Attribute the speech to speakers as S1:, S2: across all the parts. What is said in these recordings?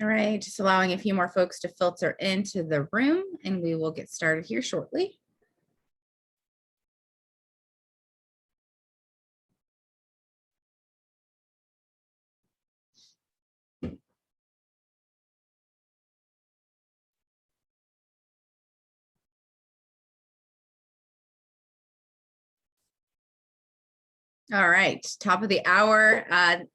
S1: All right, just allowing a few more folks to filter into the room, and we will get started here shortly. All right, top of the hour.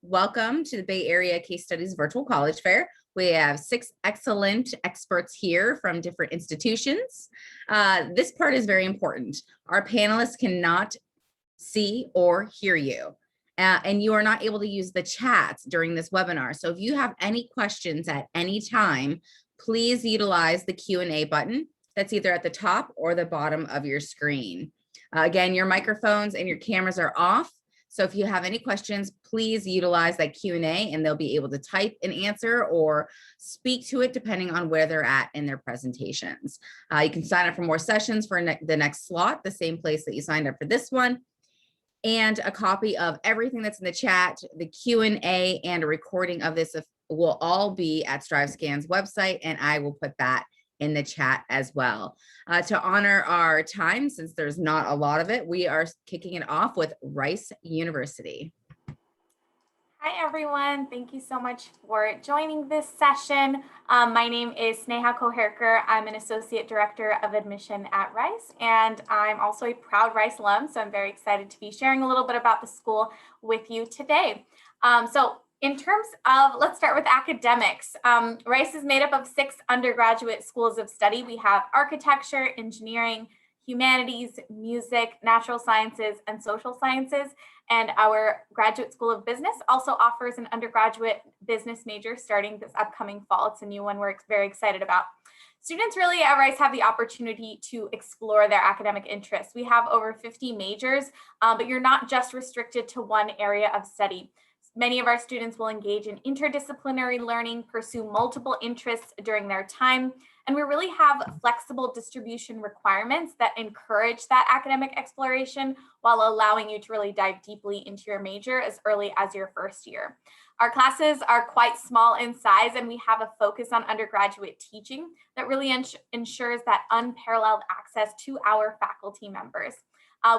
S1: Welcome to the Bay Area Case Studies Virtual College Fair. We have 6 excellent experts here from different institutions. This part is very important. Our panelists cannot see or hear you, and you are not able to use the chat during this webinar. So if you have any questions at any time, please utilize the Q&A button that's either at the top or the bottom of your screen. Again, your microphones and your cameras are off. So if you have any questions, please utilize that Q&A and they'll be able to type an answer or speak to it depending on where they're at in their presentations. You can sign up for more sessions for the next slot, the same place that you signed up for this one. And a copy of everything that's in the chat, the Q&A, and a recording of this will all be at StriveScan's website, and I will put that in the chat as well. To honor our time, since there's not a lot of it, we are kicking it off with Rice University.
S2: Hi, everyone. Thank you so much for joining this session. My name is Sneha Koherkar. I'm an Associate Director of Admission at Rice, and I'm also a proud Rice alum, so I'm very excited to be sharing a little bit about the school with you today. In terms of, let's start with academics. Rice is made up of 6 undergraduate schools of study. We have architecture, engineering, humanities, music, natural sciences, and social sciences. And our graduate school of business also offers an undergraduate business major starting this upcoming fall. It's a new one we're very excited about. Students really at Rice have the opportunity to explore their academic interests. We have over 50 majors, but you're not just restricted to one area of study. Many of our students will engage in interdisciplinary learning, pursue multiple interests during their time, and we really have flexible distribution requirements that encourage that academic exploration while allowing you to really dive deeply into your major as early as your first year. Our classes are quite small in size, and we have a focus on undergraduate teaching that really ensures that unparalleled access to our faculty members.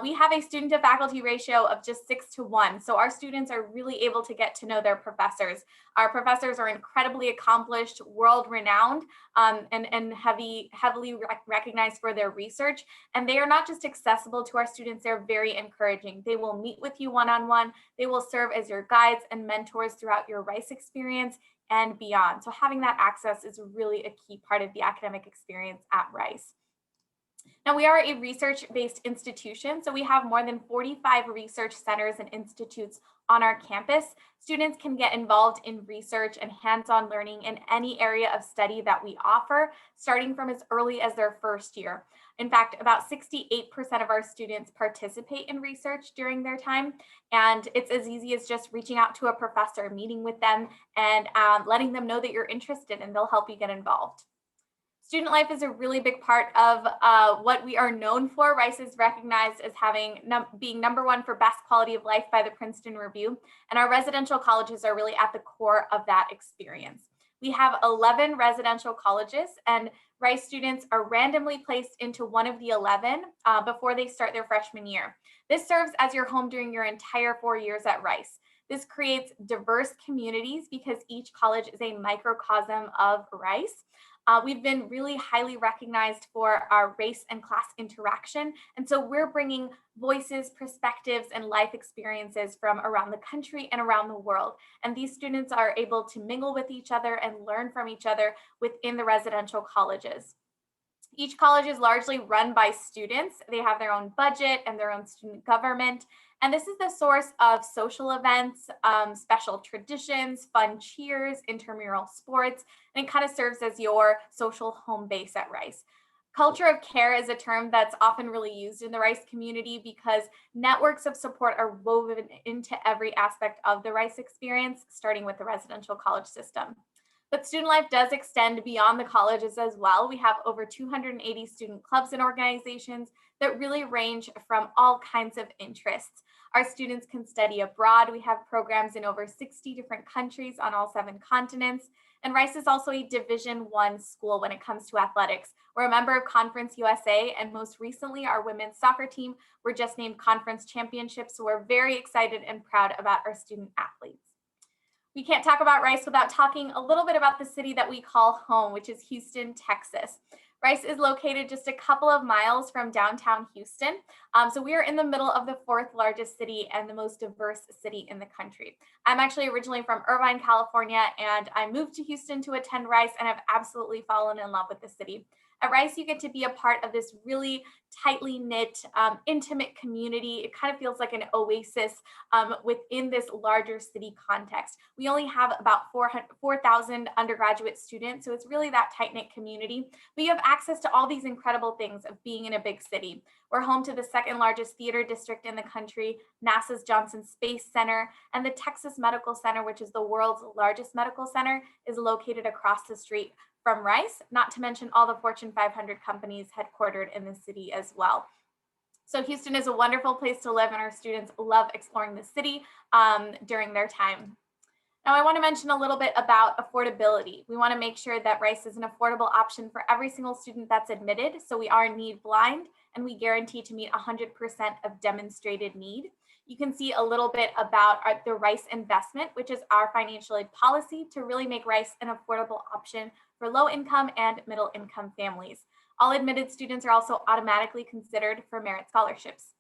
S2: We have a student to faculty ratio of just 6:1. So our students are really able to get to know their professors. Our professors are incredibly accomplished, world-renowned, and heavily recognized for their research. And they are not just accessible to our students, they're very encouraging. They will meet with you one-on-one. They will serve as your guides and mentors throughout your Rice experience and beyond. So having that access is really a key part of the academic experience at Rice. Now, we are a research-based institution, so we have more than 45 research centers and institutes on our campus. Students can get involved in research and hands-on learning in any area of study that we offer, starting from as early as their first year. In fact, about 68% of our students participate in research during their time, and it's as easy as just reaching out to a professor, meeting with them, and letting them know that you're interested, and they'll help you get involved. Student life is a really big part of what we are known for. Rice is recognized as being #1 for best quality of life by the Princeton Review, and our residential colleges are really at the core of that experience. We have 11 residential colleges, and Rice students are randomly placed into one of the 11 before they start their freshman year. This serves as your home during your entire 4 years at Rice. This creates diverse communities because each college is a microcosm of Rice. We've been really highly recognized for our race and class interaction. And so we're bringing voices, perspectives, and life experiences from around the country and around the world. And these students are able to mingle with each other and learn from each other within the residential colleges. Each college is largely run by students. They have their own budget and their own student government. And this is the source of social events, special traditions, fun cheers, intramural sports, and it kind of serves as your social home base at Rice. Culture of care is a term that's often really used in the Rice community because networks of support are woven into every aspect of the Rice experience, starting with the residential college system. But student life does extend beyond the colleges as well. We have over 280 student clubs and organizations that really range from all kinds of interests. Our students can study abroad. We have programs in over 60 different countries on all 7 continents. And Rice is also a Division I school when it comes to athletics. We're a member of Conference USA, and most recently, our women's soccer team were just named conference championships. So we're very excited and proud about our student athletes. We can't talk about Rice without talking a little bit about the city that we call home, which is Houston, Texas. Rice is located just a couple of miles from downtown Houston. So we are in the middle of the 4th largest city and the most diverse city in the country. I'm actually originally from Irvine, California, and I moved to Houston to attend Rice and have absolutely fallen in love with the city. At Rice, you get to be a part of this really tightly knit, intimate community. It kind of feels like an oasis within this larger city context. We only have about 4,000 undergraduate students, so it's really that tight-knit community. But you have access to all these incredible things of being in a big city. We're home to the 2nd largest theater district in the country, NASA's Johnson Space Center, and the Texas Medical Center, which is the world's largest medical center, is located across the street from Rice, not to mention all the Fortune 500 companies headquartered in the city as well. So Houston is a wonderful place to live, and our students love exploring the city during their time. Now, I want to mention a little bit about affordability. We want to make sure that Rice is an affordable option for every single student that's admitted. So we are need blind, and we guarantee to meet 100% of demonstrated need. You can see a little bit about the Rice investment, which is our financial aid policy to really make Rice an affordable option for low income and middle income families. All admitted students are also automatically considered for merit scholarships.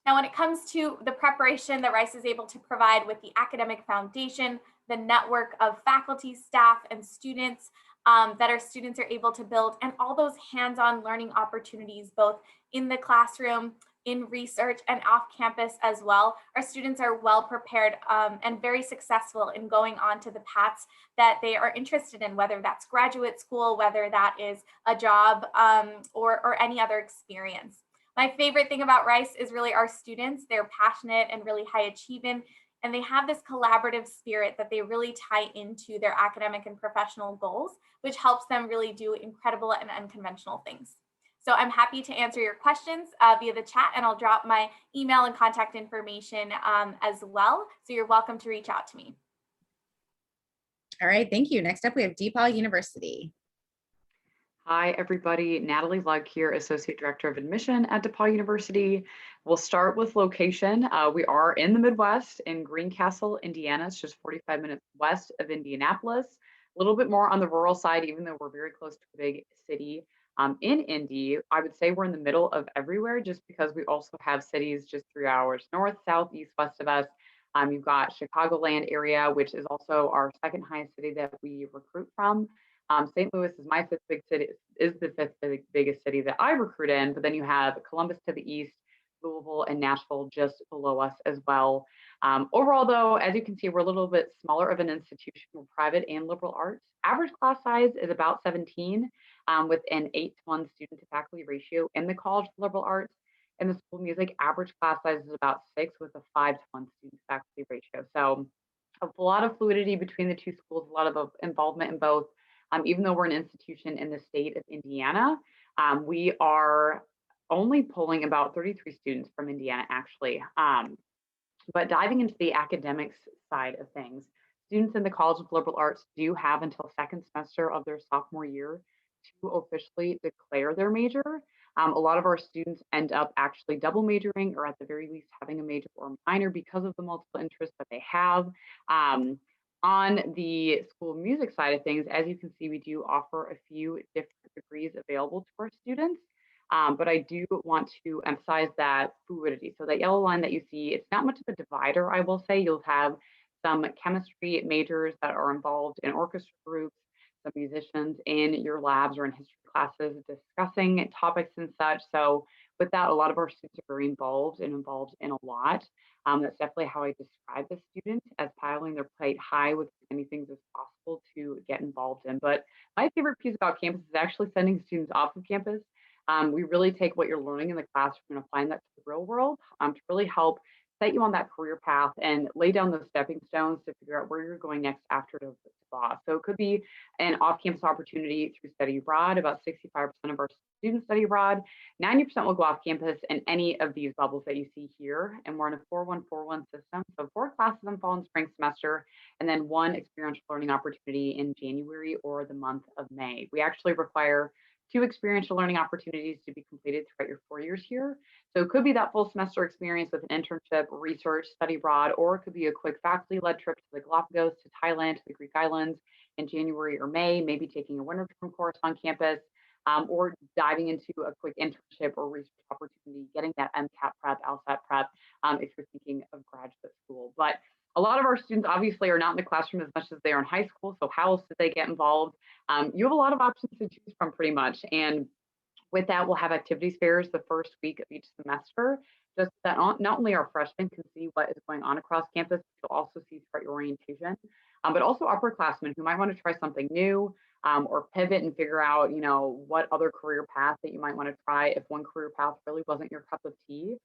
S2: Now, when it comes to the preparation that Rice is able to provide with the academic foundation, the network of faculty, staff, and students that our students are able to build, and all those hands-on learning opportunities, both in the classroom, in research, and off campus as well. Our students are well prepared and very successful in going on to the paths that they are interested in, whether that's graduate school, whether that is a job, or any other experience. My favorite thing about Rice is really our students. They're passionate and really high achieving, and they have this collaborative spirit that they really tie into their academic and professional goals, which helps them really do incredible and unconventional things. So I'm happy to answer your questions via the chat, and I'll drop my email and contact information as well. So you're welcome to reach out to me.
S1: All right, thank you. Next up, we have DePauw University.
S3: Hi, everybody. Natalie Luck here, Associate Director of Admission at DePauw University. We'll start with location. We are in the Midwest in Greencastle, Indiana. It's just 45 minutes west of Indianapolis. A little bit more on the rural side, even though we're very close to a big city. In Indy, I would say we're in the middle of everywhere just because we also have cities just 3 hours north, south, east, west of us. You've got Chicagoland area, which is also our 2nd highest city that we recruit from. St. Louis is my 5th big city, is the 5th biggest city that I recruit in, but then you have Columbus to the east, Louisville and Nashville just below us as well. Overall, though, as you can see, we're a little bit smaller of an institution. We're private and liberal arts. Average class size is about 17, with an 8-to-1 student to faculty ratio in the College of Liberal Arts. In the School of Music, average class size is about 6 with a 5-to-1 student to faculty ratio. So a lot of fluidity between the two schools, a lot of involvement in both. Even though we're an institution in the state of Indiana, we are only pulling about 33 students from Indiana, actually. But diving into the academics side of things, students in the College of Liberal Arts do have until 2nd semester of their sophomore year to officially declare their major. A lot of our students end up actually double majoring, or at the very least having a major or minor because of the multiple interests that they have. On the School of Music side of things, as you can see, we do offer a few different degrees available to our students. But I do want to emphasize that fluidity. So that yellow line that you see, it's not much of a divider, I will say. You'll have some chemistry majors that are involved in orchestra groups, some musicians in your labs or in history classes discussing topics and such. So with that, a lot of our students are very involved in a lot. That's definitely how I describe the student, as piling their plate high with as many things as possible to get involved in. But my favorite piece about campus is actually sending students off of campus. We really take what you're learning in the classroom and applying that to the real world to really help set you on that career path and lay down those stepping stones to figure out where you're going next after DePauw. So it could be an off-campus opportunity through study abroad. About 65% of our students study abroad. 90% will go off campus in any of these bubbles that you see here. And we're in a 4-1-4-1 system. So 4 classes in fall and spring semester, and then 1 experiential learning opportunity in January or the month of May. We actually require 2 experiential learning opportunities to be completed throughout your 4 years here. So it could be that full semester experience with an internship, research, study abroad, or it could be a quick faculty-led trip to the Galapagos, to Thailand, to the Greek islands in January or May, maybe taking a winter term course on campus, or diving into a quick internship or research opportunity, getting that MCAT prep, LSAT prep, if you're thinking of graduate school. But a lot of our students obviously are not in the classroom as much as they are in high school. So how else did they get involved? You have a lot of options to choose from pretty much. And with that, we'll have activities fairs the first week of each semester, just that not only our freshmen can see what is going on across campus, you'll also see throughout your orientation, but also upperclassmen who might want to try something new, or pivot and figure out, what other career path that you might want to try if one career path really wasn't your cup of tea.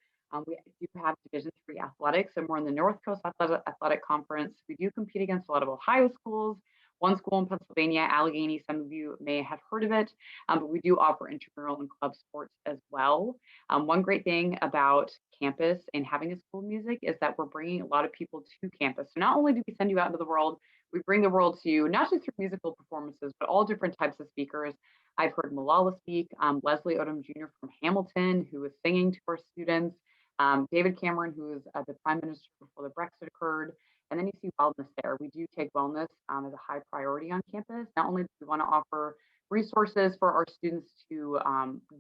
S3: We do have Division III athletics, and we're in the North Coast Athletic Conference. We do compete against a lot of Ohio schools, one school in Pennsylvania, Allegheny. Some of you may have heard of it, but we do offer intramural and club sports as well. One great thing about campus and having a school of music is that we're bringing a lot of people to campus. So not only do we send you out into the world, we bring the world to you, not just through musical performances, but all different types of speakers. I've heard Malala speak, Leslie Odom Jr. from Hamilton, who is singing to our students, David Cameron, who is the Prime Minister before the Brexit occurred. And then you see wellness there. We do take wellness as a high priority on campus. Not only do we want to offer resources for our students to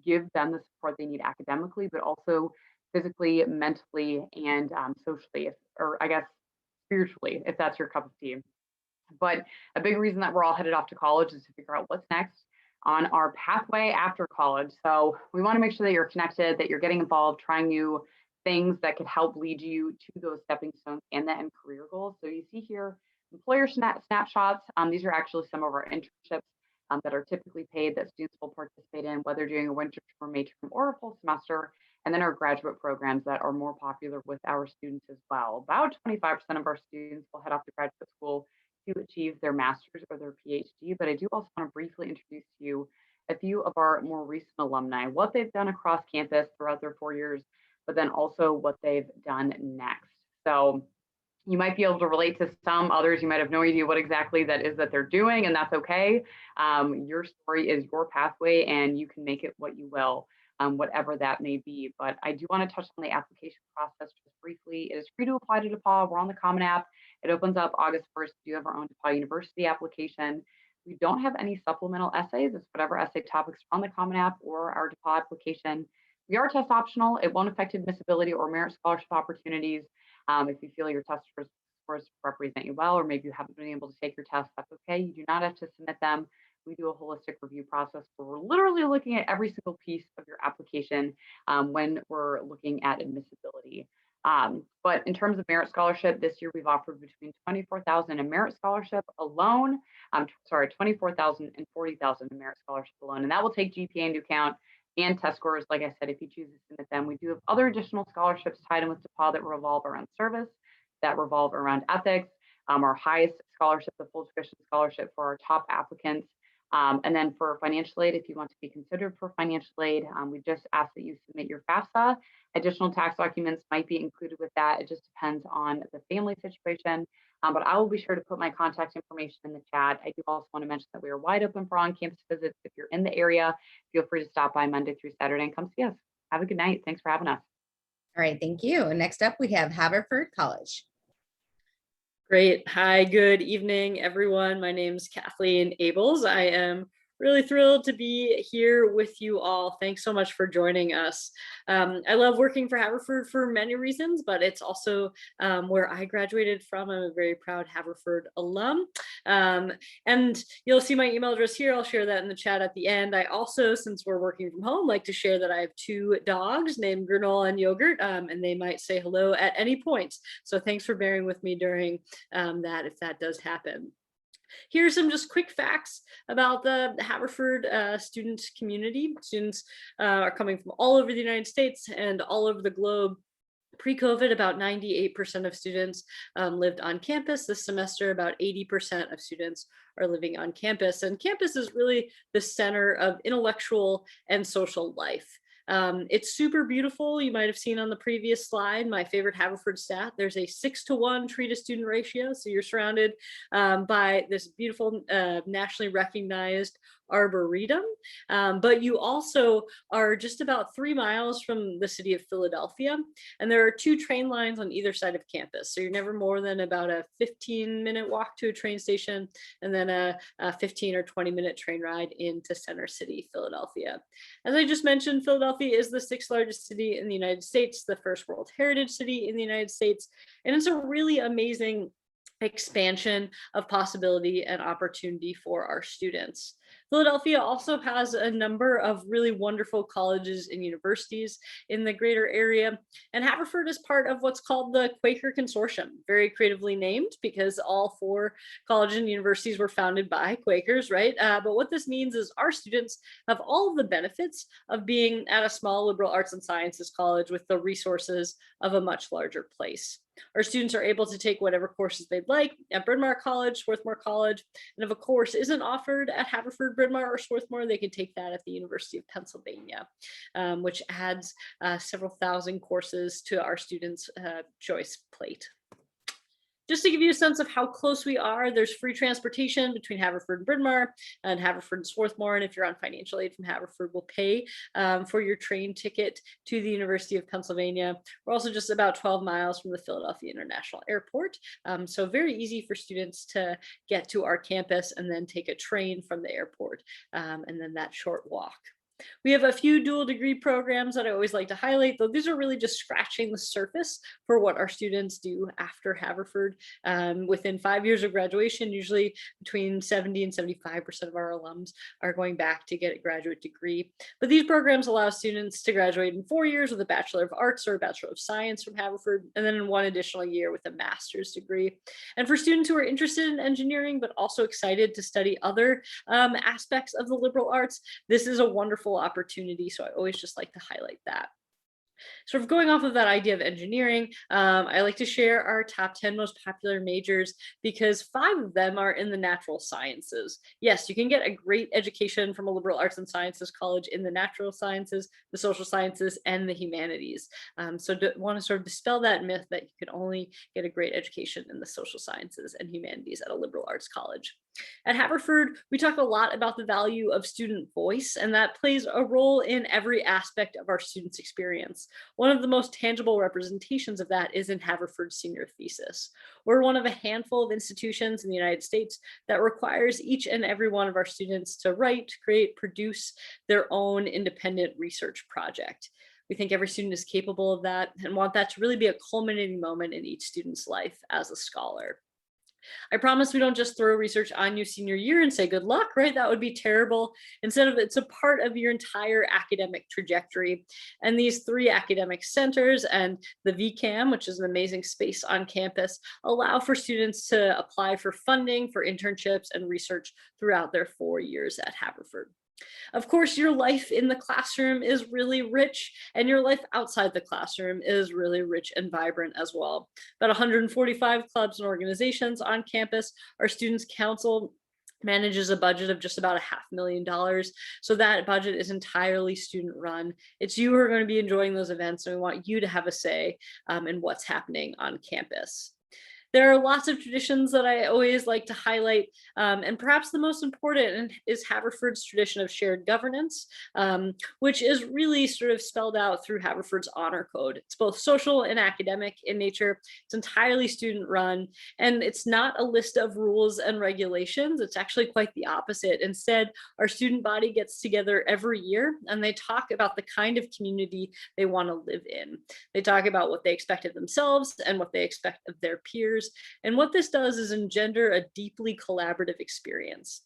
S3: give them the support they need academically, but also physically, mentally, and socially, or I guess spiritually, if that's your cup of tea. But a big reason that we're all headed off to college is to figure out what's next on our pathway after college. So we want to make sure that you're connected, that you're getting involved, trying new things that could help lead you to those stepping stones and the end career goals. So you see here employer snapshots. These are actually some of our internships that are typically paid that students will participate in, whether doing a winter term, May term, or a full semester. And then our graduate programs that are more popular with our students as well. About 25% of our students will head off to graduate school to achieve their master's or their PhD. But I do also want to briefly introduce to you a few of our more recent alumni, what they've done across campus throughout their 4 years, but then also what they've done next. So you might be able to relate to some others. You might have no idea what exactly that is that they're doing, and that's okay. Your story is your pathway, and you can make it what you will, whatever that may be. But I do want to touch on the application process just briefly. It is free to apply to DePauw. We're on the Common App. It opens up August 1st. We do have our own DePauw University application. We don't have any supplemental essays. It's whatever essay topics are on the Common App or our DePauw application. We are test optional. It won't affect admissibility or merit scholarship opportunities. If you feel your test scores represent you well, or maybe you haven't been able to take your test, that's okay. You do not have to submit them. We do a holistic review process where we're literally looking at every single piece of your application when we're looking at admissibility. But in terms of merit scholarship, this year we've offered between $24,000 in merit scholarship alone. $24,000 and $40,000 in merit scholarship alone, and that will take GPA into account and test scores. Like I said, if you choose to submit them, we do have other additional scholarships tied in with DePauw that revolve around service, that revolve around ethics. Our highest scholarship, the full tuition scholarship for our top applicants. And then for financial aid, if you want to be considered for financial aid, we just ask that you submit your FAFSA. Additional tax documents might be included with that. It just depends on the family situation. But I will be sure to put my contact information in the chat. I do also want to mention that we are wide open for on-campus visits. If you're in the area, feel free to stop by Monday through Saturday and come see us. Have a good night. Thanks for having us.
S1: All right, thank you. Next up, we have Haverford College.
S4: Great. Hi, good evening, everyone. My name is Kathleen Abels. I am really thrilled to be here with you all. Thanks so much for joining us. I love working for Haverford for many reasons, but it's also where I graduated from. I'm a very proud Haverford alum. And you'll see my email address here. I'll share that in the chat at the end. I also, since we're working from home, like to share that I have 2 dogs named Granola and Yogurt, and they might say hello at any point. So thanks for bearing with me during that, if that does happen. Here's some just quick facts about the Haverford student community. Students are coming from all over the United States and all over the globe. Pre-COVID, about 98% of students lived on campus. This semester, about 80% of students are living on campus. And campus is really the center of intellectual and social life. It's super beautiful. You might have seen on the previous slide, my favorite Haverford stat, there's a 6-to-1 tree to student ratio. So you're surrounded by this beautiful nationally recognized arboretum, but you also are just about 3 miles from the city of Philadelphia, and there are 2 train lines on either side of campus. So you're never more than about a 15-minute walk to a train station, and then a 15 or 20-minute train ride into Center City, Philadelphia. As I just mentioned, Philadelphia is the 6th largest city in the United States, the first World Heritage City in the United States, and it's a really amazing expansion of possibility and opportunity for our students. Philadelphia also has a number of really wonderful colleges and universities in the greater area, and Haverford is part of what's called the Quaker Consortium, very creatively named because all 4 colleges and universities were founded by Quakers, right? But what this means is our students have all of the benefits of being at a small liberal arts and sciences college with the resources of a much larger place. Our students are able to take whatever courses they'd like at Bryn Mawr College, Swarthmore College, and if a course isn't offered at Haverford, Bryn Mawr, or Swarthmore, they can take that at the University of Pennsylvania, which adds several thousand courses to our students' choice plate. Just to give you a sense of how close we are, there's free transportation between Haverford and Bryn Mawr and Haverford and Swarthmore. And if you're on financial aid from Haverford, we'll pay for your train ticket to the University of Pennsylvania. We're also just about 12 miles from the Philadelphia International Airport. So very easy for students to get to our campus and then take a train from the airport and then that short walk. We have a few dual degree programs that I always like to highlight, though these are really just scratching the surface for what our students do after Haverford. Within 5 years of graduation, usually between 70 and 75% of our alums are going back to get a graduate degree. But these programs allow students to graduate in 4 years with a Bachelor of Arts or a Bachelor of Science from Haverford, and then in 1 additional year with a master's degree. And for students who are interested in engineering, but also excited to study other aspects of the liberal arts, this is a wonderful opportunity. So I always just like to highlight that. Sort of going off of that idea of engineering, I like to share our top 10 most popular majors because 5 of them are in the natural sciences. Yes, you can get a great education from a liberal arts and sciences college in the natural sciences, the social sciences, and the humanities. So want to sort of dispel that myth that you can only get a great education in the social sciences and humanities at a liberal arts college. At Haverford, we talk a lot about the value of student voice, and that plays a role in every aspect of our students' experience. One of the most tangible representations of that is in Haverford's senior thesis. We're one of a handful of institutions in the United States that requires each and every one of our students to write, create, produce their own independent research project. We think every student is capable of that and want that to really be a culminating moment in each student's life as a scholar. I promise we don't just throw research on you senior year and say good luck, right? That would be terrible. Instead of it's a part of your entire academic trajectory. And these 3 academic centers and the VCAM, which is an amazing space on campus, allow for students to apply for funding for internships and research throughout their 4 years at Haverford. Of course, your life in the classroom is really rich, and your life outside the classroom is really rich and vibrant as well. About 145 clubs and organizations on campus. Our Students' Council manages a budget of just about $500,000. So that budget is entirely student run. It's you who are going to be enjoying those events, and we want you to have a say in what's happening on campus. There are lots of traditions that I always like to highlight, and perhaps the most important is Haverford's tradition of shared governance, which is really sort of spelled out through Haverford's honor code. It's both social and academic in nature. It's entirely student run, and it's not a list of rules and regulations. It's actually quite the opposite. Instead, our student body gets together every year, and they talk about the kind of community they want to live in. They talk about what they expect of themselves and what they expect of their peers. And what this does is engender a deeply collaborative experience.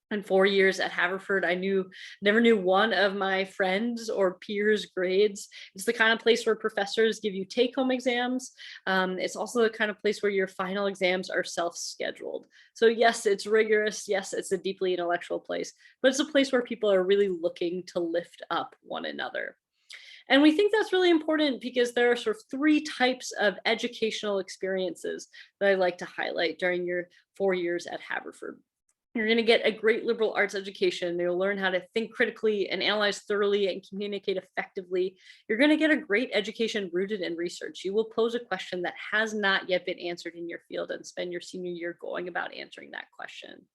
S4: In 4 years at Haverford, I never knew one of my friends or peers' grades. It's the kind of place where professors give you take-home exams. It's also the kind of place where your final exams are self-scheduled. So yes, it's rigorous. Yes, it's a deeply intellectual place, but it's a place where people are really looking to lift up one another. And we think that's really important because there are sort of three types of educational experiences that I like to highlight during your 4 years at Haverford. You're going to get a great liberal arts education. You'll learn how to think critically and analyze thoroughly and communicate effectively. You're going to get a great education rooted in research. You will pose a question that has not yet been answered in your field and spend your senior year going about answering that question.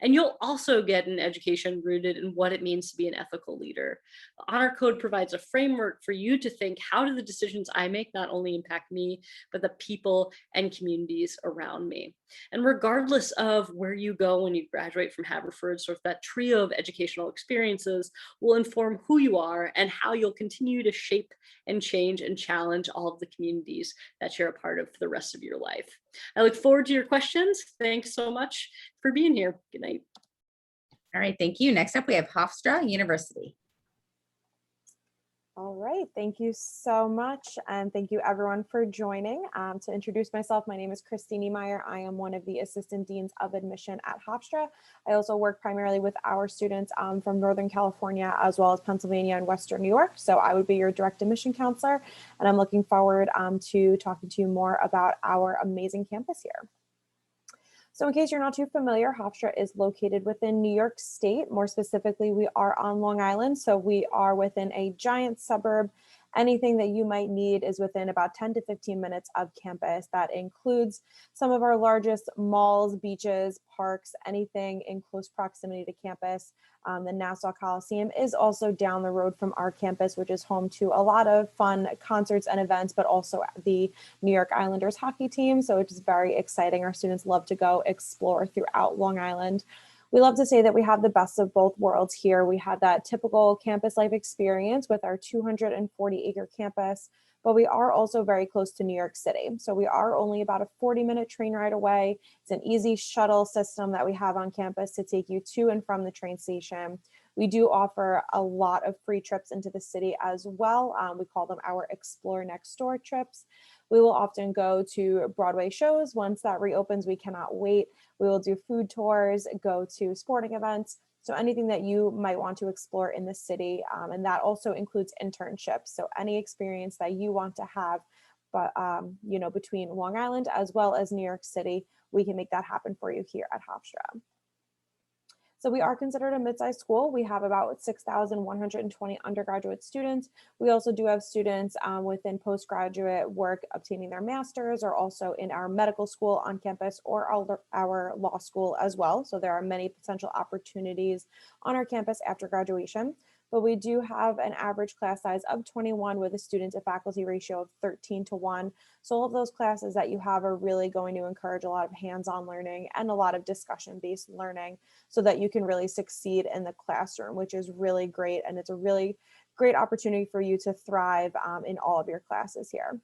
S4: And you'll also get an education rooted in what it means to be an ethical leader. The Honor Code provides a framework for you to think, how do the decisions I make not only impact me, but the people and communities around me? And regardless of where you go when you graduate from Haverford, sort of that trio of educational experiences will inform who you are and how you'll continue to shape and change and challenge all of the communities that you're a part of for the rest of your life. I look forward to your questions. Thanks so much for being here. Good night.
S1: All right, thank you. Next up, we have Hofstra University.
S5: All right, thank you so much. And thank you everyone for joining. To introduce myself, my name is Christine Niemeyer. I am one of the Assistant Deans of Admission at Hofstra. I also work primarily with our students from Northern California, as well as Pennsylvania and Western New York. So I would be your direct admission counselor. And I'm looking forward to talking to you more about our amazing campus here. So in case you're not too familiar, Hofstra is located within New York State. More specifically, we are on Long Island. So we are within a giant suburb. Anything that you might need is within about 10 to 15 minutes of campus. That includes some of our largest malls, beaches, parks, anything in close proximity to campus. The Nassau Coliseum is also down the road from our campus, which is home to a lot of fun concerts and events, but also the New York Islanders hockey team. So it's very exciting. Our students love to go explore throughout Long Island. We love to say that we have the best of both worlds here. We have that typical campus life experience with our 240-acre campus, but we are also very close to New York City. So we are only about a 40-minute train ride away. It's an easy shuttle system that we have on campus to take you to and from the train station. We do offer a lot of free trips into the city as well. We call them our Explore Next Door trips. We will often go to Broadway shows. Once that reopens, we cannot wait. We will do food tours, go to sporting events. So anything that you might want to explore in the city. And that also includes internships. So any experience that you want to have, but between Long Island as well as New York City, we can make that happen for you here at Hofstra. So we are considered a mid-sized school. We have about 6,120 undergraduate students. We also do have students within postgraduate work obtaining their master's, or also in our medical school on campus, or our law school as well. So there are many potential opportunities on our campus after graduation. But we do have an average class size of 21 with a student to faculty ratio of 13:1. So all of those classes that you have are really going to encourage a lot of hands-on learning and a lot of discussion-based learning so that you can really succeed in the classroom, which is really great. And it's a really great opportunity for you to thrive in all of your classes here.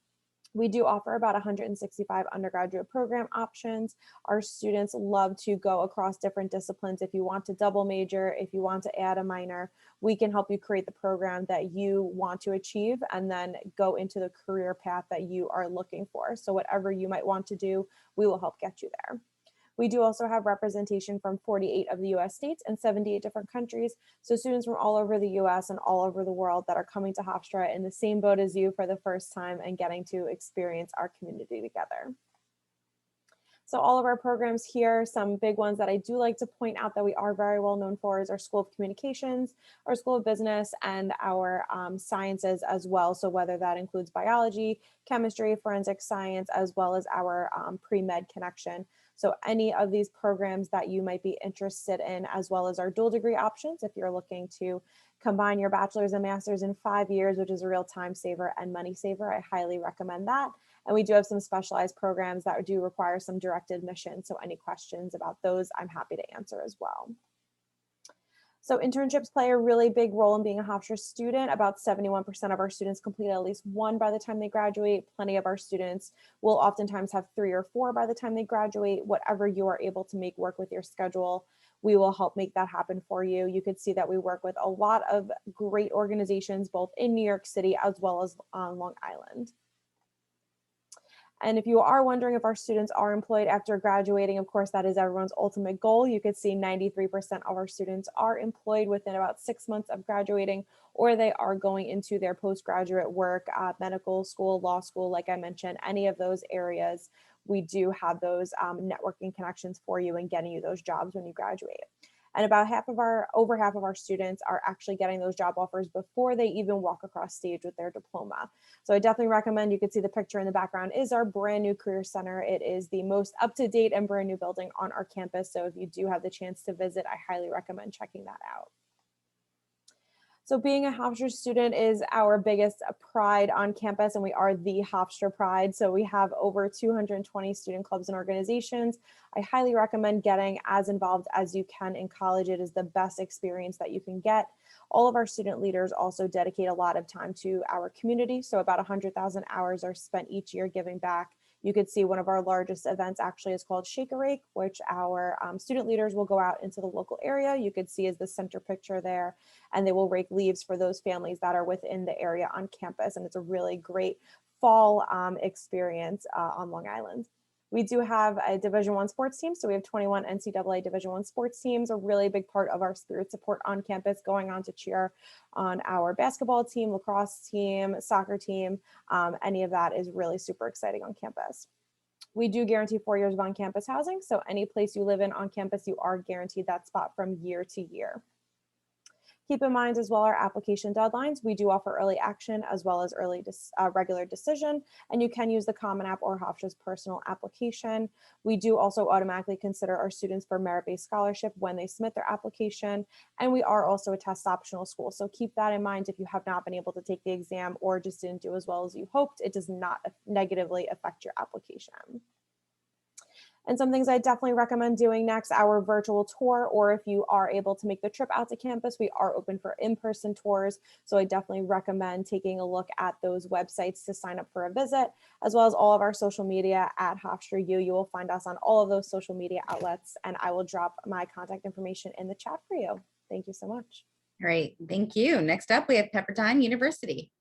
S5: We do offer about 165 undergraduate program options. Our students love to go across different disciplines. If you want to double major, if you want to add a minor, we can help you create the program that you want to achieve and then go into the career path that you are looking for. So whatever you might want to do, we will help get you there. We do also have representation from 48 of the US states and 78 different countries. So students from all over the US and all over the world that are coming to Hofstra in the same boat as you for the first time and getting to experience our community together. So all of our programs here, some big ones that I do like to point out that we are very well known for is our School of Communications, our School of Business, and our sciences as well. So whether that includes biology, chemistry, forensic science, as well as our pre-med connection. So any of these programs that you might be interested in, as well as our dual degree options, if you're looking to combine your bachelor's and master's in 5 years, which is a real time saver and money saver, I highly recommend that. And we do have some specialized programs that do require some direct admission. So any questions about those, I'm happy to answer as well. So internships play a really big role in being a Hofstra student. About 71% of our students complete at least one by the time they graduate. Plenty of our students will oftentimes have 3 or 4 by the time they graduate. Whatever you are able to make work with your schedule, we will help make that happen for you. You could see that we work with a lot of great organizations, both in New York City as well as on Long Island. And if you are wondering if our students are employed after graduating, of course, that is everyone's ultimate goal. You could see 93% of our students are employed within about 6 months of graduating, or they are going into their postgraduate work, medical school, law school, like I mentioned, any of those areas, we do have those networking connections for you and getting you those jobs when you graduate. And about over half of our students are actually getting those job offers before they even walk across stage with their diploma. So I definitely recommend, you can see the picture in the background is our brand new Career Center. It is the most up-to-date and brand new building on our campus. So if you do have the chance to visit, I highly recommend checking that out. So being a Hofstra student is our biggest pride on campus, and we are the Hofstra Pride. So we have over 220 student clubs and organizations. I highly recommend getting as involved as you can in college. It is the best experience that you can get. All of our student leaders also dedicate a lot of time to our community. So about 100,000 hours are spent each year giving back. You could see one of our largest events actually is called Shake a Rake, which our student leaders will go out into the local area. You could see as the center picture there, and they will rake leaves for those families that are within the area on campus. And it's a really great fall experience on Long Island. We do have a Division I sports team. So we have 21 NCAA Division I sports teams, a really big part of our spirit support on campus, going on to cheer on our basketball team, lacrosse team, soccer team. Any of that is really super exciting on campus. We do guarantee 4 years of on-campus housing. So any place you live in on campus, you are guaranteed that spot from year to year. Keep in mind as well our application deadlines. We do offer early action as well as regular decision, and you can use the Common App or Hofstra's personal application. We do also automatically consider our students for merit-based scholarship when they submit their application, and we are also a test optional school. So keep that in mind if you have not been able to take the exam or just didn't do as well as you hoped. It does not negatively affect your application. And some things I definitely recommend doing next, our virtual tour, or if you are able to make the trip out to campus, we are open for in-person tours. So I definitely recommend taking a look at those websites to sign up for a visit, as well as all of our social media at Hofstra U. You will find us on all of those social media outlets, and I will drop my contact information in the chat for you. Thank you so much.
S1: Great, thank you. Next up, we have Pepperdine University.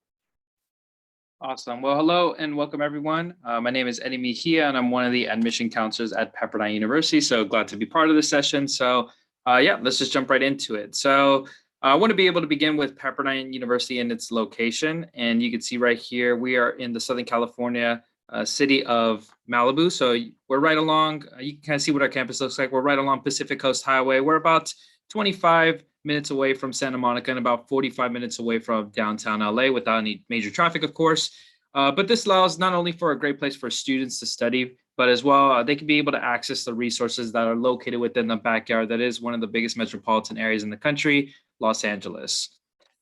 S6: Awesome. Well, hello and welcome everyone. My name is Eddie Mejia and I'm one of the admission counselors at Pepperdine University. So glad to be part of this session. So yeah, let's just jump right into it. So I want to be able to begin with Pepperdine University and its location. And you can see right here, we are in the Southern California city of Malibu. So we're right along, you can kind of see what our campus looks like. We're right along Pacific Coast Highway. We're about 25 minutes away from Santa Monica and about 45 minutes away from downtown LA without any major traffic, of course. But this allows not only for a great place for students to study, but as well, they can be able to access the resources that are located within the backyard that is one of the biggest metropolitan areas in the country, Los Angeles.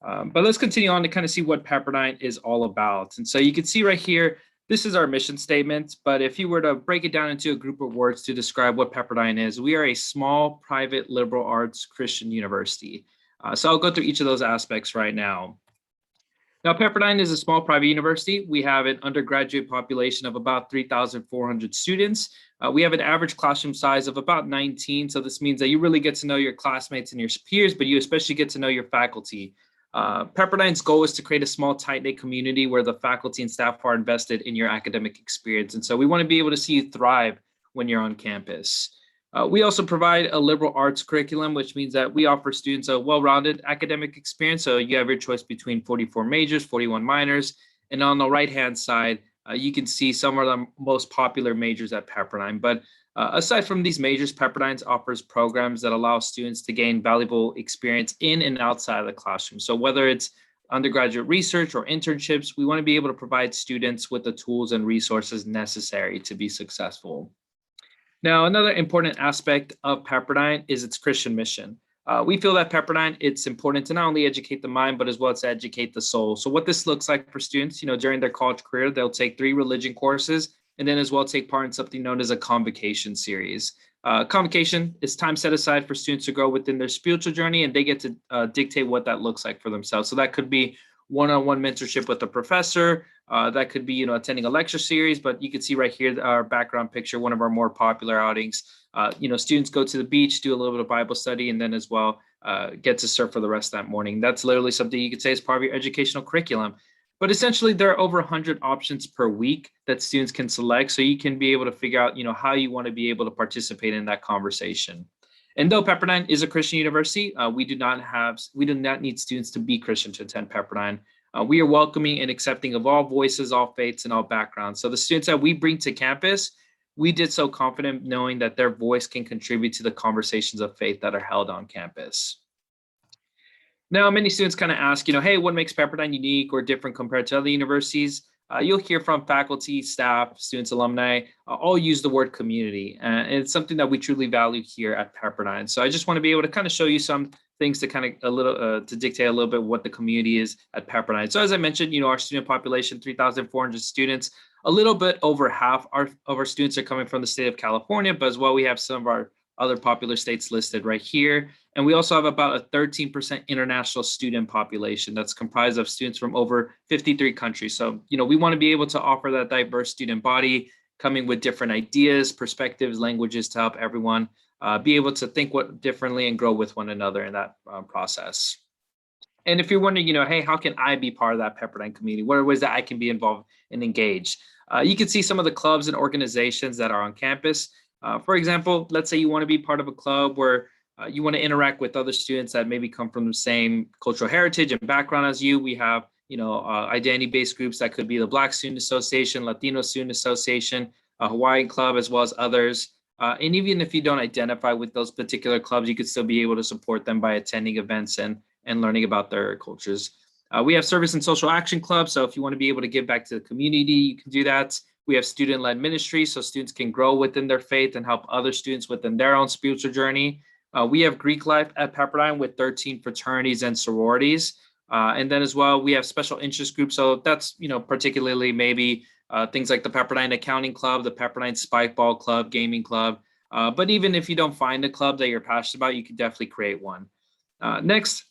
S6: But let's continue on to kind of see what Pepperdine is all about. And so you can see right here, this is our mission statement, but if you were to break it down into a group of words to describe what Pepperdine is, we are a small, private, liberal arts Christian university. So I'll go through each of those aspects right now. Now, Pepperdine is a small private university. We have an undergraduate population of about 3,400 students. We have an average classroom size of about 19. So this means that you really get to know your classmates and your peers, but you especially get to know your faculty. Pepperdine's goal is to create a small, tight-knit community where the faculty and staff are invested in your academic experience. And so we want to be able to see you thrive when you're on campus. We also provide a liberal arts curriculum, which means that we offer students a well-rounded academic experience. So you have your choice between 44 majors, 41 minors. And on the right-hand side, you can see some of the most popular majors at Pepperdine. But aside from these majors, Pepperdine offers programs that allow students to gain valuable experience in and outside of the classroom. So whether it's undergraduate research or internships, we want to be able to provide students with the tools and resources necessary to be successful. Now, another important aspect of Pepperdine is its Christian mission. We feel that Pepperdine, it's important to not only educate the mind, but as well as to educate the soul. So what this looks like for students, during their college career, they'll take 3 religion courses and then as well take part in something known as a convocation series. Convocation is time set aside for students to grow within their spiritual journey, and they get to dictate what that looks like for themselves. So that could be one-on-one mentorship with a professor. That could be, attending a lecture series, but you can see right here our background picture, one of our more popular outings. Students go to the beach, do a little bit of Bible study, and then as well get to surf for the rest of that morning. That's literally something you could say is part of your educational curriculum. But essentially, there are over 100 options per week that students can select. So you can be able to figure out, how you want to be able to participate in that conversation. And though Pepperdine is a Christian university, we do not need students to be Christian to attend Pepperdine. We are welcoming and accepting of all voices, all faiths, and all backgrounds. So the students that we bring to campus, we did so confident knowing that their voice can contribute to the conversations of faith that are held on campus. Now, many students kind of ask, hey, what makes Pepperdine unique or different compared to other universities? You'll hear from faculty, staff, students, alumni, all use the word community. And it's something that we truly value here at Pepperdine. So I just want to be able to kind of show you some things to kind of to dictate a little bit what the community is at Pepperdine. So as I mentioned, our student population, 3,400 students, a little bit over half of our students are coming from the state of California, but as well, we have some of our other popular states listed right here. And we also have about a 13% international student population that's comprised of students from over 53 countries. So, we want to be able to offer that diverse student body coming with different ideas, perspectives, languages to help everyone be able to think differently and grow with one another in that process. And if you're wondering, hey, how can I be part of that Pepperdine community? What are ways that I can be involved and engaged? You can see some of the clubs and organizations that are on campus. For example, let's say you want to be part of a club where you want to interact with other students that maybe come from the same cultural heritage and background as you. We have, identity-based groups that could be the Black Student Association, Latino Student Association, a Hawaiian Club, as well as others. And even if you don't identify with those particular clubs, you could still be able to support them by attending events and learning about their cultures. We have service and social action clubs. So if you want to be able to give back to the community, you can do that. We have student-led ministry, so students can grow within their faith and help other students within their own spiritual journey. We have Greek life at Pepperdine with 13 fraternities and sororities. And then as well, we have special interest groups. So that's, particularly maybe things like the Pepperdine Accounting Club, the Pepperdine Spike Ball Club, Gaming Club. But even if you don't find a club that you're passionate about, you can definitely create one. Next,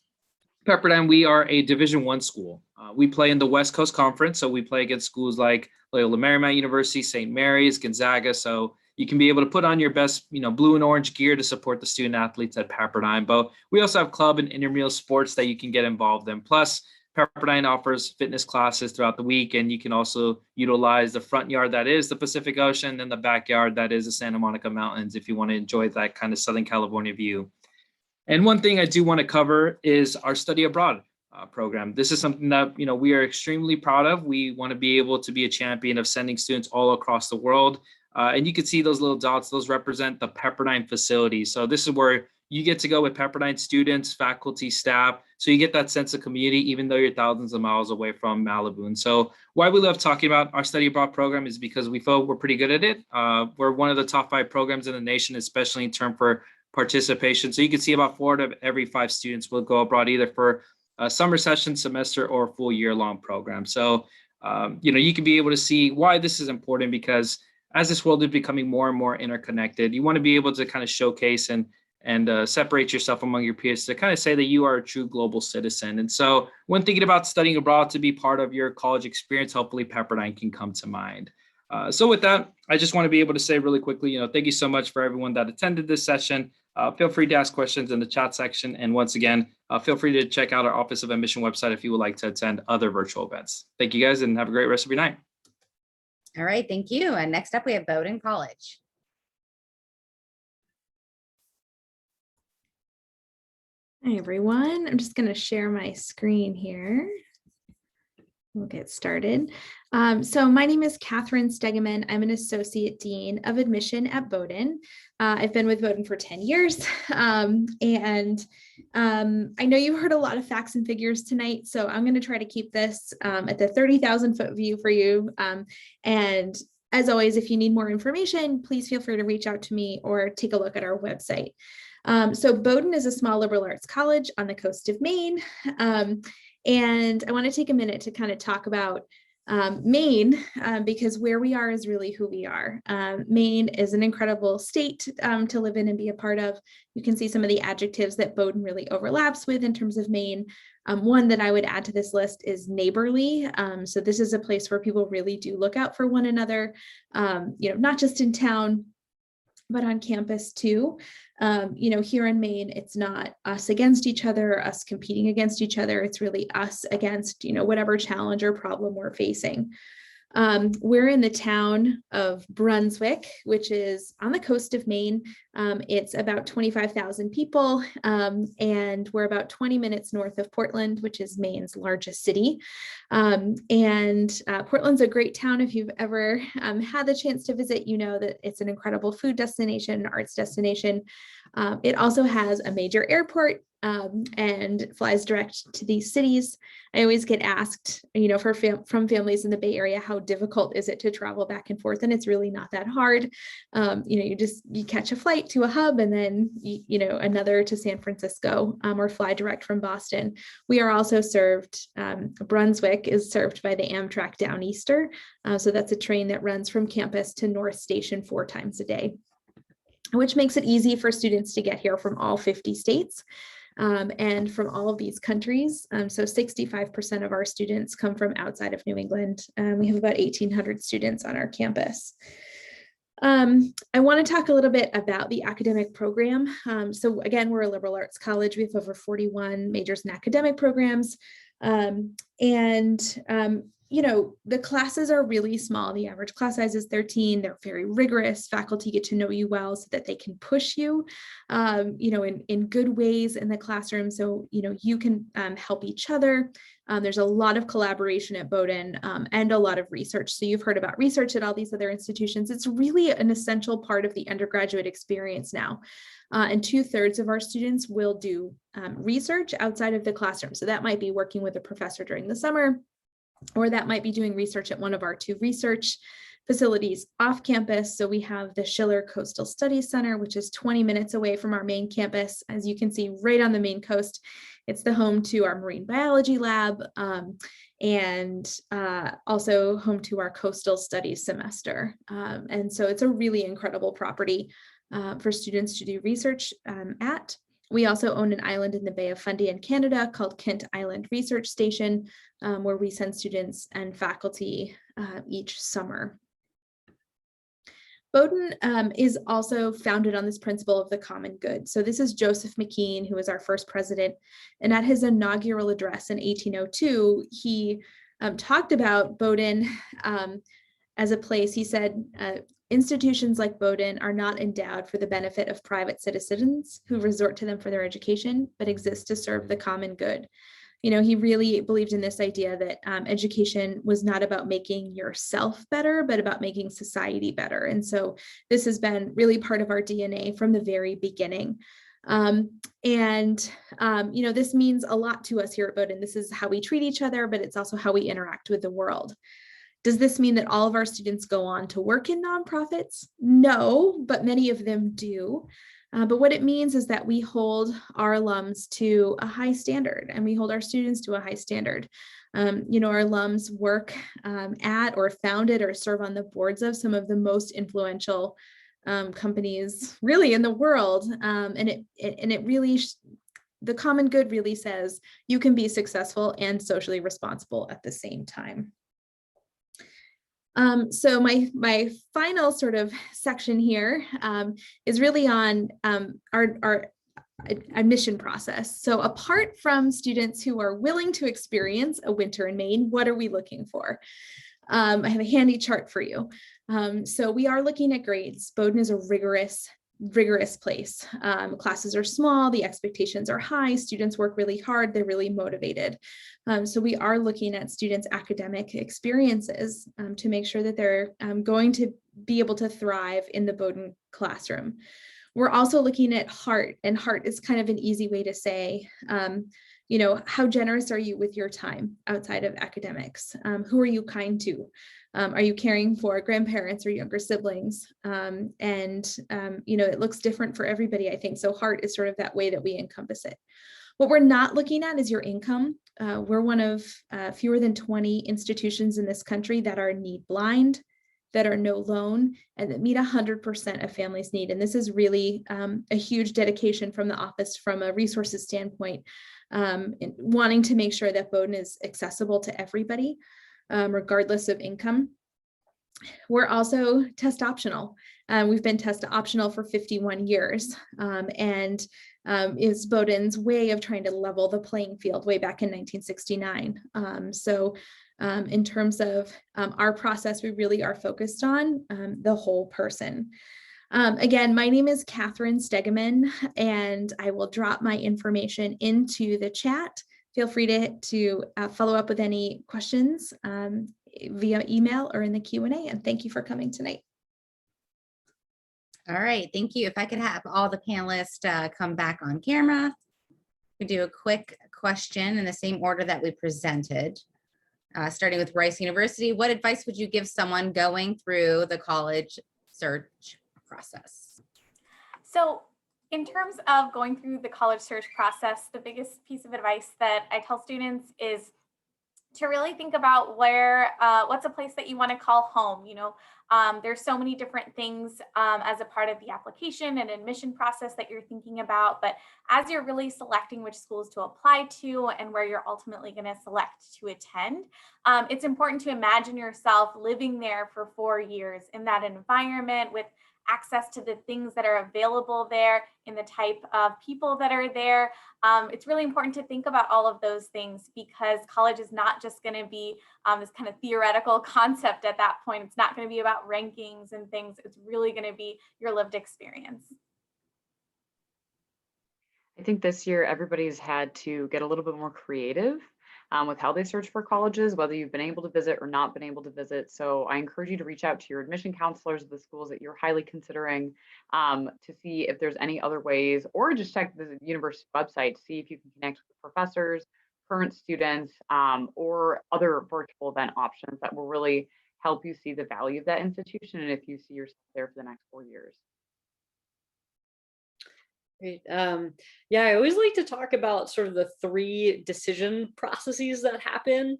S6: Pepperdine, we are a Division I school. We play in the West Coast Conference, so we play against schools like Loyola Marymount University, St. Mary's, Gonzaga. So you can be able to put on your best, blue and orange gear to support the student athletes at Pepperdine. But we also have club and intramural sports that you can get involved in. Plus, Pepperdine offers fitness classes throughout the week, and you can also utilize the front yard that is the Pacific Ocean and the backyard that is the Santa Monica Mountains if you want to enjoy that kind of Southern California view. And one thing I do want to cover is our study abroad program. This is something that we are extremely proud of. We want to be able to be a champion of sending students all across the world. And you can see those little dots, those represent the Pepperdine facilities. So this is where you get to go with Pepperdine students, faculty, staff. So you get that sense of community, even though you're thousands of miles away from Malibu. And so why we love talking about our study abroad program is because we feel we're pretty good at it. We're one of the top 5 programs in the nation, especially in terms for participation. So you can see about 4 out of every 5 students will go abroad either for a summer session, semester, or a full year-long program. So, you can be able to see why this is important, because as this world is becoming more and more interconnected, you want to be able to kind of showcase and separate yourself among your peers to kind of say that you are a true global citizen. And so when thinking about studying abroad to be part of your college experience, hopefully Pepperdine can come to mind. So with that, I just want to be able to say really quickly, thank you so much for everyone that attended this session. Feel free to ask questions in the chat section. And once again, feel free to check out our Office of Admission website if you would like to attend other virtual events. Thank you guys and have a great rest of your night.
S1: All right, thank you. And next up, we have Bowdoin College.
S7: Hi, everyone. I'm just going to share my screen here. We'll get started. So my name is Catherine Stegeman. I'm an Associate Dean of Admission at Bowdoin. I've been with Bowdoin for 10 years. And I know you heard a lot of facts and figures tonight, so I'm going to try to keep this at the 30,000 foot view for you. And as always, if you need more information, please feel free to reach out to me or take a look at our website. So Bowdoin is a small liberal arts college on the coast of Maine. And I want to take a minute to kind of talk about Maine, because where we are is really who we are. Maine is an incredible state to live in and be a part of. You can see some of the adjectives that Bowdoin really overlaps with in terms of Maine. One that I would add to this list is neighborly. So this is a place where people really do look out for one another, not just in town, but on campus too. Here in Maine, it's not us against each other, us competing against each other. It's really us against, whatever challenge or problem we're facing. We're in the town of Brunswick, which is on the coast of Maine. It's about 25,000 people, and we're about 20 minutes north of Portland, which is Maine's largest city. Portland's a great town. If you've ever had the chance to visit, you know that it's an incredible food destination, arts destination. It also has a major airport and flies direct to these cities. I always get asked, from families in the Bay Area, how difficult is it to travel back and forth? And it's really not that hard. You catch a flight to a hub and then, another to San Francisco, or fly direct from Boston. We are also served, Brunswick is served by the Amtrak Downeaster. So that's a train that runs from campus to North Station 4 times a day, which makes it easy for students to get here from all 50 states. And from all of these countries. So 65% of our students come from outside of New England. We have about 1,800 students on our campus. I want to talk a little bit about the academic program. So again, we're a liberal arts college. We have over 41 majors and academic programs. The classes are really small. The average class size is 13. They're very rigorous. Faculty get to know you well so that they can push you, in good ways in the classroom. So, you can help each other. There's a lot of collaboration at Bowdoin and a lot of research. So you've heard about research at all these other institutions. It's really an essential part of the undergraduate experience now. And 2/3 of our students will do research outside of the classroom. So that might be working with a professor during the summer, or that might be doing research at one of our 2 research facilities off campus. So we have the Schiller Coastal Studies Center, which is 20 minutes away from our main campus. As you can see, right on the main coast. It's the home to our marine biology lab, and also home to our coastal studies semester. And so it's a really incredible property for students to do research at. We also own an island in the Bay of Fundy in Canada called Kent Island Research Station, where we send students and faculty each summer. Bowdoin is also founded on this principle of the common good. So this is Joseph McKean, who was our first president. And at his inaugural address in 1802, he talked about Bowdoin as a place. He said, institutions like Bowdoin are not endowed for the benefit of private citizens who resort to them for their education, but exist to serve the common good. He really believed in this idea that education was not about making yourself better, but about making society better. And so this has been really part of our DNA from the very beginning. This means a lot to us here at Bowdoin. This is how we treat each other, but it's also how we interact with the world. Does this mean that all of our students go on to work in nonprofits? No, but many of them do. But what it means is that we hold our alums to a high standard, and we hold our students to a high standard. Our alums work at or founded or serve on the boards of some of the most influential companies really in the world. The common good really says you can be successful and socially responsible at the same time. So my final sort of section here is really on our admission process. So apart from students who are willing to experience a winter in Maine, what are we looking for? I have a handy chart for you. So we are looking at grades. Bowdoin is a rigorous place. Classes are small, the expectations are high, students work really hard, they're really motivated. So we are looking at students' academic experiences to make sure that they're going to be able to thrive in the Bowdoin classroom. We're also looking at heart, and heart is kind of an easy way to say, how generous are you with your time outside of academics? Who are you kind to? Are you caring for grandparents or younger siblings? It looks different for everybody, I think. So heart is sort of that way that we encompass it. What we're not looking at is your income. We're one of fewer than 20 institutions in this country that are need blind, that are no loan, and that meet 100% of families' need. And this is really a huge dedication from the office from a resources standpoint, wanting to make sure that Bowdoin is accessible to everybody, regardless of income. We're also test optional. We've been test optional for 51 years, and is Bowdoin's way of trying to level the playing field way back in 1969. In terms of our process, we really are focused on the whole person. Again, my name is Catherine Stegeman, and I will drop my information into the chat. Feel free to follow up with any questions via email or in the Q&A, and thank you for coming tonight.
S1: All right, thank you. If I could have all the panelists come back on camera. We do a quick question in the same order that we presented. Starting with Rice University, what advice would you give someone going through the college search process?
S2: So in terms of going through the college search process, the biggest piece of advice that I tell students is to really think about what's a place that you want to call home. There's so many different things as a part of the application and admission process that you're thinking about, but as you're really selecting which schools to apply to and where you're ultimately going to select to attend, it's important to imagine yourself living there for 4 years in that environment with access to the things that are available there, in the type of people that are there. It's really important to think about all of those things, because college is not just going to be this kind of theoretical concept at that point. It's not going to be about rankings and things. It's really going to be your lived experience.
S3: I think this year everybody's had to get a little bit more creative with how they search for colleges, whether you've been able to visit or not been able to visit. So I encourage you to reach out to your admission counselors of the schools that you're highly considering to see if there's any other ways, or just check the university website to see if you can connect with professors, current students, or other virtual event options that will really help you see the value of that institution and if you see yourself there for the next 4 years.
S4: Great. Yeah, I always like to talk about sort of the 3 decision processes that happen,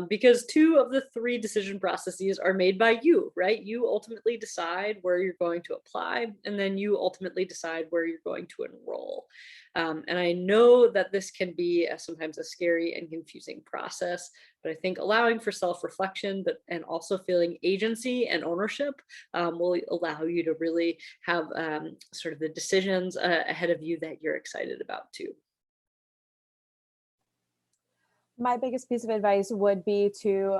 S4: because 2 of the 3 decision processes are made by you, right? You ultimately decide where you're going to apply, and then you ultimately decide where you're going to enroll. And I know that this can be sometimes a scary and confusing process, but I think allowing for self-reflection, and also feeling agency and ownership will allow you to really have sort of the decisions ahead of you that you're excited about too.
S5: My biggest piece of advice would be to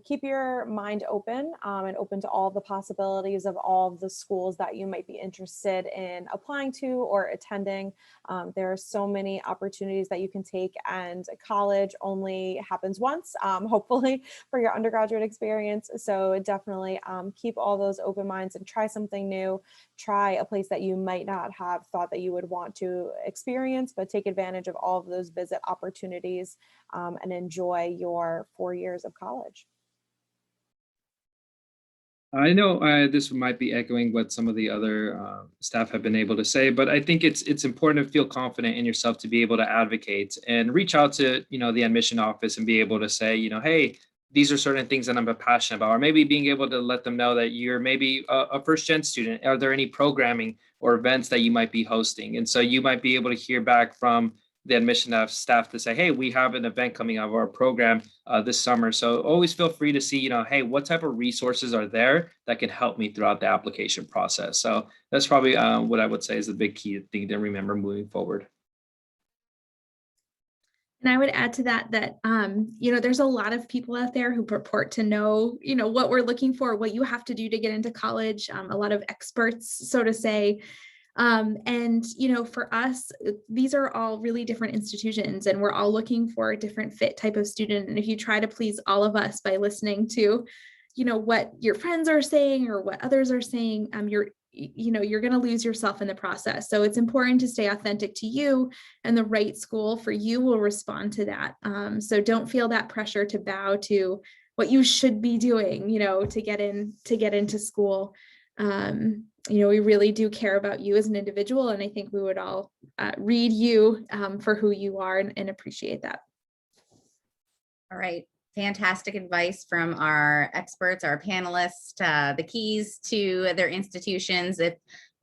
S5: keep your mind open and open to all the possibilities of all of the schools that you might be interested in applying to or attending. There are so many opportunities that you can take, and college only happens once, hopefully, for your undergraduate experience. So definitely keep all those open minds and try something new. Try a place that you might not have thought that you would want to experience, but take advantage of all of those visit opportunities. And enjoy your 4 years of college.
S6: I know this might be echoing what some of the other staff have been able to say, but I think it's important to feel confident in yourself to be able to advocate and reach out to the admission office and be able to say, hey, these are certain things that I'm passionate about, or maybe being able to let them know that you're maybe a first-gen student. Are there any programming or events that you might be hosting? And so you might be able to hear back from the admission staff to say, hey, we have an event coming out of our program this summer. So always feel free to see, hey, what type of resources are there that can help me throughout the application process. So that's probably what I would say is the big key thing to remember moving forward.
S7: And I would add to that, there's a lot of people out there who purport to know, what we're looking for, what you have to do to get into college, a lot of experts, so to say. For us, these are all really different institutions, and we're all looking for a different fit type of student. And if you try to please all of us by listening to, what your friends are saying or what others are saying, you're going to lose yourself in the process. So it's important to stay authentic to you, and the right school for you will respond to that. So don't feel that pressure to bow to what you should be doing, to get into school. We really do care about you as an individual, and I think we would all read you for who you are and appreciate that.
S1: All right. Fantastic advice from our experts, our panelists, the keys to their institutions. If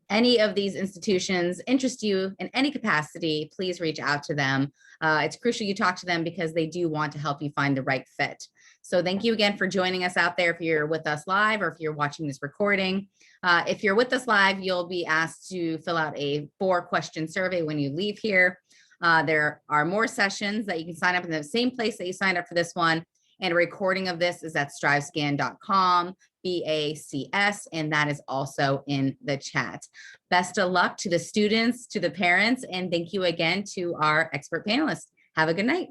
S1: any of these institutions interest you in any capacity, please reach out to them. It's crucial you talk to them because they do want to help you find the right fit. So thank you again for joining us out there if you're with us live or if you're watching this recording. If you're with us live, you'll be asked to fill out a 4-question survey when you leave here. There are more sessions that you can sign up in the same place that you signed up for this one. And a recording of this is at strivescan.com, BACS, and that is also in the chat. Best of luck to the students, to the parents, and thank you again to our expert panelists. Have a good night.